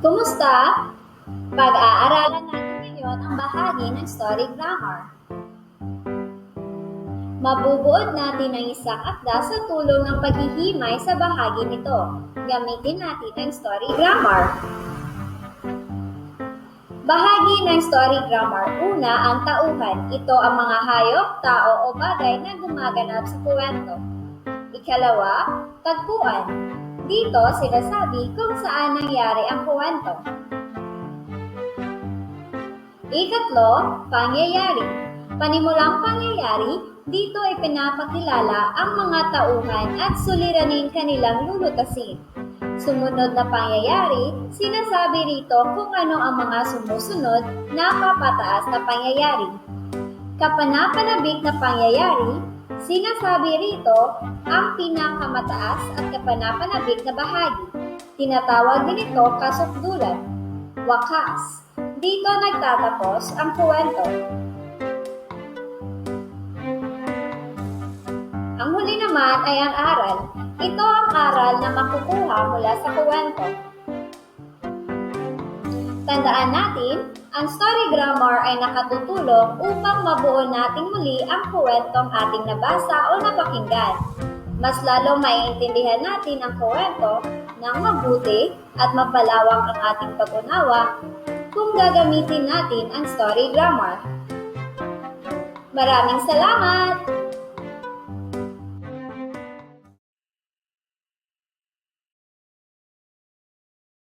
Kumusta? Pag-aaralan natin ngayon ang bahagi ng story grammar. Mabubuod natin ang isang akda sa tulong ng paghihimay sa bahagi nito. Gamitin natin ang story grammar. Bahagi ng story grammar. Una, ang tauhan. Ito ang mga hayop, tao o bagay na gumaganap sa kwento. Ikalawa, tagpuan. Dito sinasabi kung saan nangyari ang kwento. Ikatlo, pangyayari. Panimulang pangyayari, dito ay pinapakilala ang mga tauhan at suliranin kanilang lulutasin. Sumunod na pangyayari, sinasabi rito kung ano ang mga sumusunod na papataas na pangyayari. Kapanapanabik na pangyayari, sinasabi rito ang pinakamataas at kapanapanabik na bahagi. Tinatawag din ito kasukdulan. Wakas. Dito nagtatapos ang kwento. Ang huli naman ay ang aral. Ito ang aral na makukuha mula sa kwento. Tandaan natin, ang story grammar ay nakatutulong upang mabuo natin muli ang kwentong ating nabasa o napakinggan. Mas lalong maiintindihan natin ang kwento ng mabuti at mapalawak ang ating pag-unawa kung gagamitin natin ang story grammar. Maraming salamat!